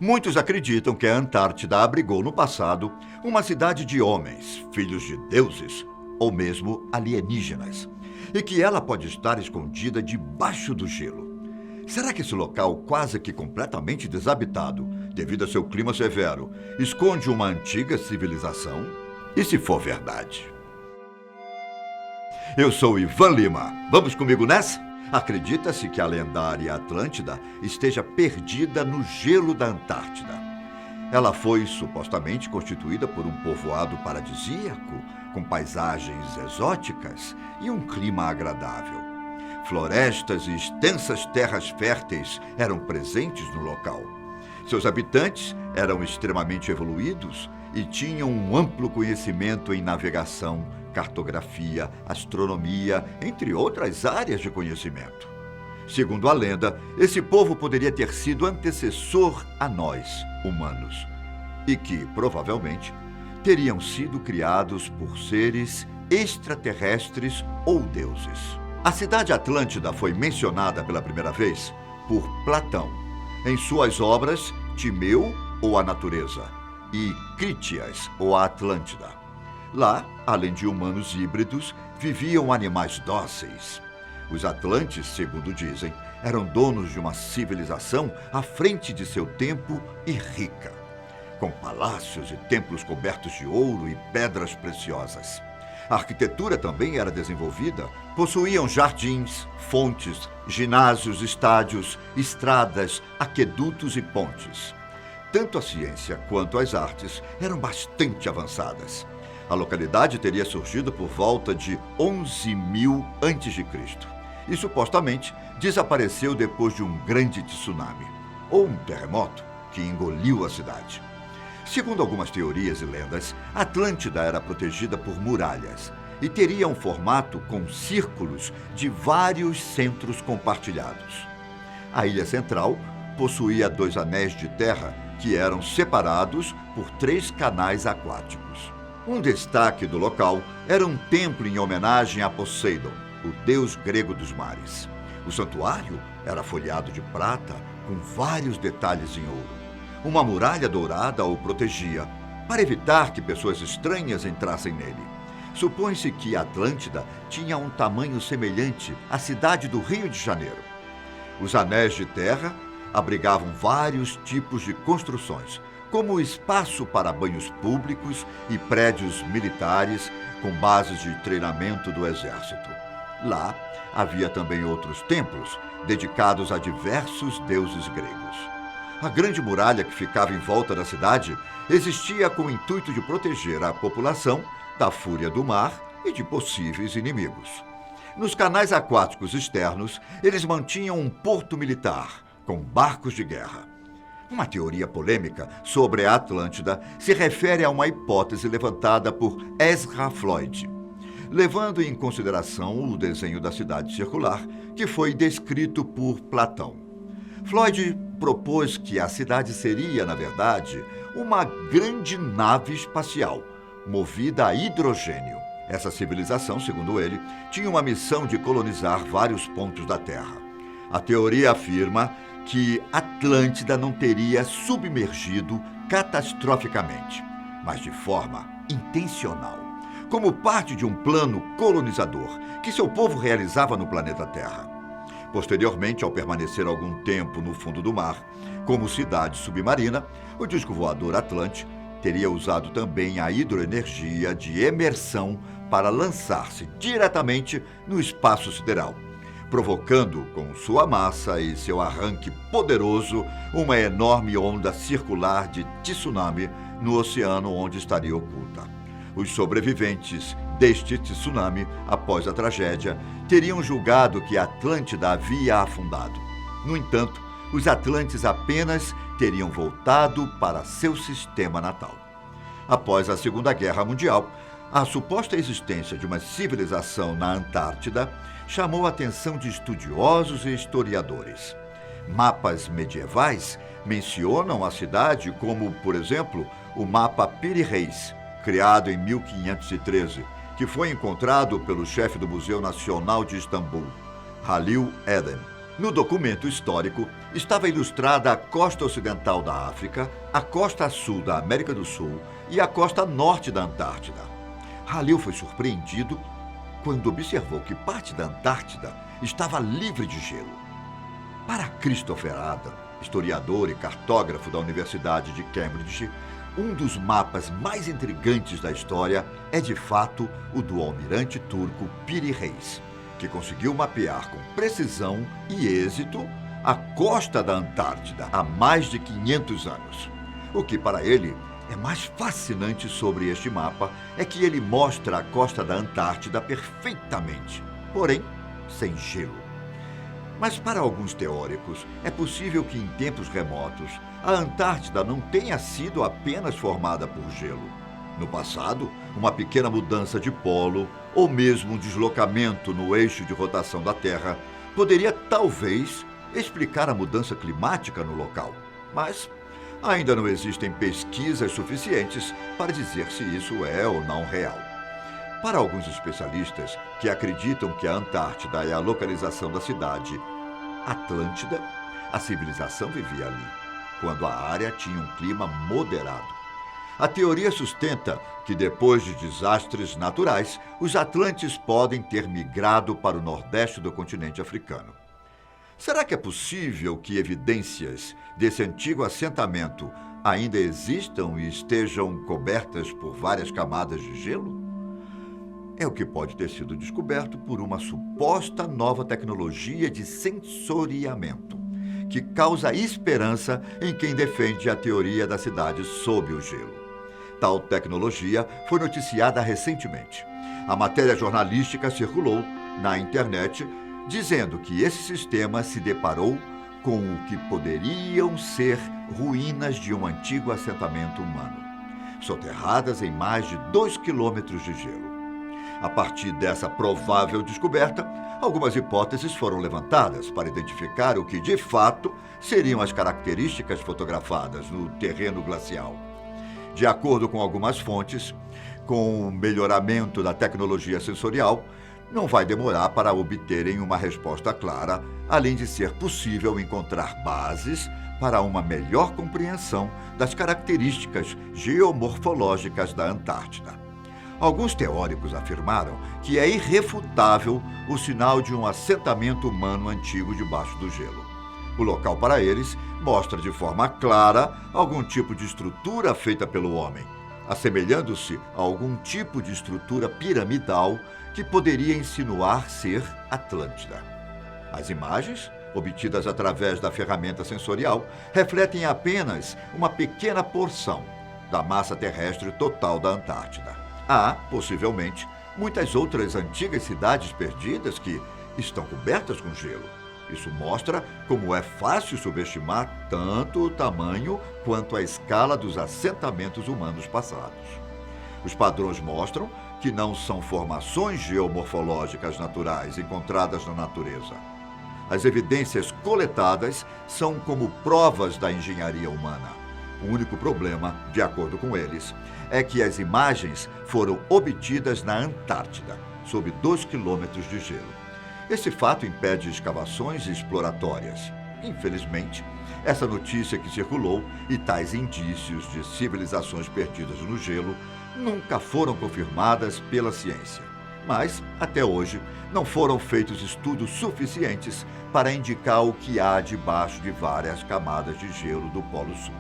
Muitos acreditam que a Antártida abrigou no passado uma cidade de homens, filhos de deuses ou mesmo alienígenas, e que ela pode estar escondida debaixo do gelo. Será que esse local, quase que completamente desabitado, devido a seu clima severo, esconde uma antiga civilização? E se for verdade? Eu sou Ivan Lima. Vamos comigo nessa? Acredita-se que a lendária Atlântida esteja perdida no gelo da Antártida. Ela foi supostamente constituída por um povoado paradisíaco, com paisagens exóticas e um clima agradável. Florestas e extensas terras férteis eram presentes no local. Seus habitantes eram extremamente evoluídos e tinham um amplo conhecimento em navegação, cartografia, astronomia, entre outras áreas de conhecimento. Segundo a lenda, esse povo poderia ter sido antecessor a nós, humanos, e que, provavelmente, teriam sido criados por seres extraterrestres ou deuses. A cidade Atlântida foi mencionada pela primeira vez por Platão, em suas obras Timeu, ou a Natureza, e Critias, ou a Atlântida. Lá, além de humanos híbridos, viviam animais dóceis. Os atlantes, segundo dizem, eram donos de uma civilização à frente de seu tempo e rica, com palácios e templos cobertos de ouro e pedras preciosas. A arquitetura também era desenvolvida, possuíam jardins, fontes, ginásios, estádios, estradas, aquedutos e pontes. Tanto a ciência quanto as artes eram bastante avançadas. A localidade teria surgido por volta de 11.000 a.C. e supostamente desapareceu depois de um grande tsunami, ou um terremoto, que engoliu a cidade. Segundo algumas teorias e lendas, Atlântida era protegida por muralhas e teria um formato com círculos de vários centros compartilhados. A ilha central possuía 2 anéis de terra que eram separados por 3 canais aquáticos. Um destaque do local era um templo em homenagem a Poseidon, o deus grego dos mares. O santuário era folheado de prata com vários detalhes em ouro. Uma muralha dourada o protegia, para evitar que pessoas estranhas entrassem nele. Supõe-se que Atlântida tinha um tamanho semelhante à cidade do Rio de Janeiro. Os anéis de terra abrigavam vários tipos de construções, como espaço para banhos públicos e prédios militares com bases de treinamento do exército. Lá havia também outros templos dedicados a diversos deuses gregos. A grande muralha que ficava em volta da cidade existia com o intuito de proteger a população da fúria do mar e de possíveis inimigos. Nos canais aquáticos externos, eles mantinham um porto militar, com barcos de guerra. Uma teoria polêmica sobre a Atlântida se refere a uma hipótese levantada por Ezra Floyd, levando em consideração o desenho da cidade circular, que foi descrito por Platão. Floyd propôs que a cidade seria, na verdade, uma grande nave espacial, movida a hidrogênio. Essa civilização, segundo ele, tinha uma missão de colonizar vários pontos da Terra. A teoria afirma que Atlântida não teria submergido catastroficamente, mas de forma intencional, como parte de um plano colonizador que seu povo realizava no planeta Terra. Posteriormente, ao permanecer algum tempo no fundo do mar, como cidade submarina, o disco voador Atlante teria usado também a hidroenergia de emersão para lançar-se diretamente no espaço sideral, provocando com sua massa e seu arranque poderoso uma enorme onda circular de tsunami no oceano onde estaria oculta. Os sobreviventes deste tsunami, após a tragédia, teriam julgado que a Atlântida havia afundado. No entanto, os atlantes apenas teriam voltado para seu sistema natal. Após a Segunda Guerra Mundial, a suposta existência de uma civilização na Antártida chamou a atenção de estudiosos e historiadores. Mapas medievais mencionam a cidade como, por exemplo, o mapa Piri Reis, criado em 1513, que foi encontrado pelo chefe do Museu Nacional de Istambul, Halil Eden. No documento histórico, estava ilustrada a costa ocidental da África, a costa sul da América do Sul e a costa norte da Antártida. Halil foi surpreendido quando observou que parte da Antártida estava livre de gelo. Para Christopher Adam, historiador e cartógrafo da Universidade de Cambridge, um dos mapas mais intrigantes da história é, de fato, o do almirante turco Piri Reis, que conseguiu mapear com precisão e êxito a costa da Antártida há mais de 500 anos. O que, para ele, é mais fascinante sobre este mapa é que ele mostra a costa da Antártida perfeitamente, porém sem gelo. Mas para alguns teóricos, é possível que em tempos remotos a Antártida não tenha sido apenas formada por gelo. No passado, uma pequena mudança de polo ou mesmo um deslocamento no eixo de rotação da Terra poderia talvez explicar a mudança climática no local. Mas ainda não existem pesquisas suficientes para dizer se isso é ou não real. Para alguns especialistas que acreditam que a Antártida é a localização da cidade Atlântida, a civilização vivia ali, quando a área tinha um clima moderado. A teoria sustenta que depois de desastres naturais, os atlantes podem ter migrado para o nordeste do continente africano. Será que é possível que evidências desse antigo assentamento ainda existam e estejam cobertas por várias camadas de gelo? É o que pode ter sido descoberto por uma suposta nova tecnologia de sensoriamento, que causa esperança em quem defende a teoria da cidade sob o gelo. Tal tecnologia foi noticiada recentemente. A matéria jornalística circulou na internet dizendo que esse sistema se deparou com o que poderiam ser ruínas de um antigo assentamento humano, soterradas em mais de 2 quilômetros de gelo. A partir dessa provável descoberta, algumas hipóteses foram levantadas para identificar o que, de fato, seriam as características fotografadas no terreno glacial. De acordo com algumas fontes, com o melhoramento da tecnologia sensorial, não vai demorar para obterem uma resposta clara, além de ser possível encontrar bases para uma melhor compreensão das características geomorfológicas da Antártida. Alguns teóricos afirmaram que é irrefutável o sinal de um assentamento humano antigo debaixo do gelo. O local, para eles, mostra de forma clara algum tipo de estrutura feita pelo homem, assemelhando-se a algum tipo de estrutura piramidal que poderia insinuar ser Atlântida. As imagens, obtidas através da ferramenta sensorial, refletem apenas uma pequena porção da massa terrestre total da Antártida. Há, possivelmente, muitas outras antigas cidades perdidas que estão cobertas com gelo. Isso mostra como é fácil subestimar tanto o tamanho quanto a escala dos assentamentos humanos passados. Os padrões mostram que não são formações geomorfológicas naturais encontradas na natureza. As evidências coletadas são como provas da engenharia humana. O único problema, de acordo com eles, é que as imagens foram obtidas na Antártida, sob 2 quilômetros de gelo. Esse fato impede escavações exploratórias. Infelizmente, essa notícia que circulou e tais indícios de civilizações perdidas no gelo nunca foram confirmadas pela ciência. Mas, até hoje, não foram feitos estudos suficientes para indicar o que há debaixo de várias camadas de gelo do Polo Sul.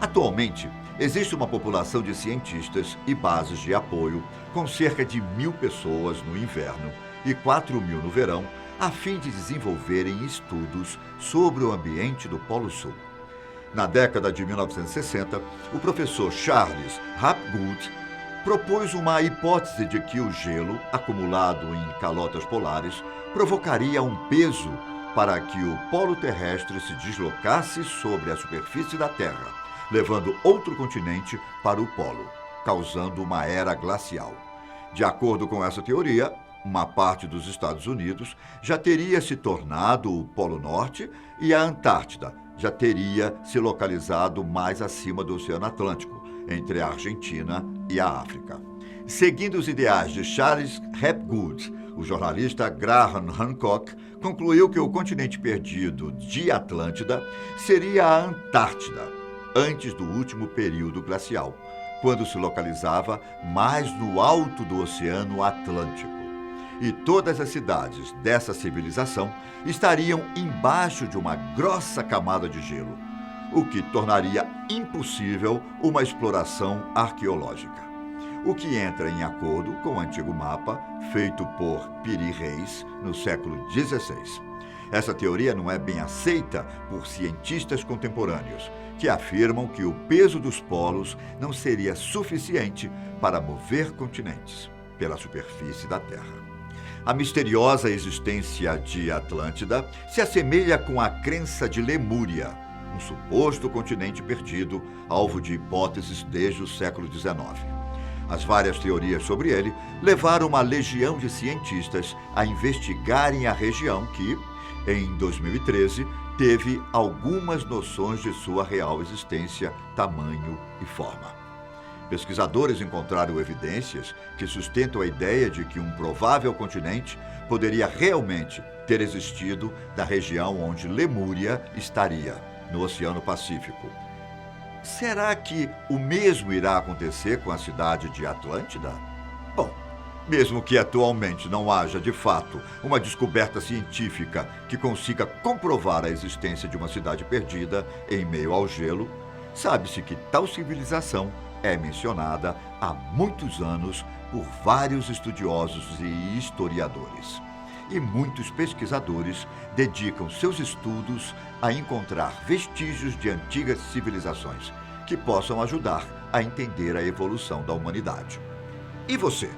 Atualmente, existe uma população de cientistas e bases de apoio com cerca de 1.000 pessoas no inverno e 4.000 no verão, a fim de desenvolverem estudos sobre o ambiente do Polo Sul. Na década de 1960, o professor Charles Hapgood propôs uma hipótese de que o gelo, acumulado em calotas polares, provocaria um peso para que o polo terrestre se deslocasse sobre a superfície da Terra, levando outro continente para o polo, causando uma era glacial. De acordo com essa teoria, uma parte dos Estados Unidos já teria se tornado o Polo Norte e a Antártida já teria se localizado mais acima do Oceano Atlântico, entre a Argentina e a África. Seguindo os ideais de Charles Hapgood, O jornalista Graham Hancock concluiu que o continente perdido de Atlântida seria a Antártida, antes do último período glacial, quando se localizava mais no alto do Oceano Atlântico. E todas as cidades dessa civilização estariam embaixo de uma grossa camada de gelo, o que tornaria impossível uma exploração arqueológica. O que entra em acordo com o antigo mapa feito por Piri Reis no século XVI. Essa teoria não é bem aceita por cientistas contemporâneos, que afirmam que o peso dos polos não seria suficiente para mover continentes pela superfície da Terra. A misteriosa existência de Atlântida se assemelha com a crença de Lemúria, um suposto continente perdido, alvo de hipóteses desde o século XIX. As várias teorias sobre ele levaram uma legião de cientistas a investigarem a região que, em 2013, teve algumas noções de sua real existência, tamanho e forma. Pesquisadores encontraram evidências que sustentam a ideia de que um provável continente poderia realmente ter existido na região onde Lemúria estaria, no Oceano Pacífico. Será que o mesmo irá acontecer com a cidade de Atlântida? Bom, mesmo que atualmente não haja, de fato, uma descoberta científica que consiga comprovar a existência de uma cidade perdida em meio ao gelo, sabe-se que tal civilização é mencionada há muitos anos por vários estudiosos e historiadores. E muitos pesquisadores dedicam seus estudos a encontrar vestígios de antigas civilizações que possam ajudar a entender a evolução da humanidade. E você?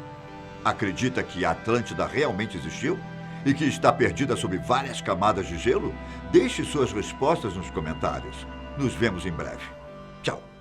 Acredita que a Atlântida realmente existiu? E que está perdida sob várias camadas de gelo? Deixe suas respostas nos comentários. Nos vemos em breve. Tchau!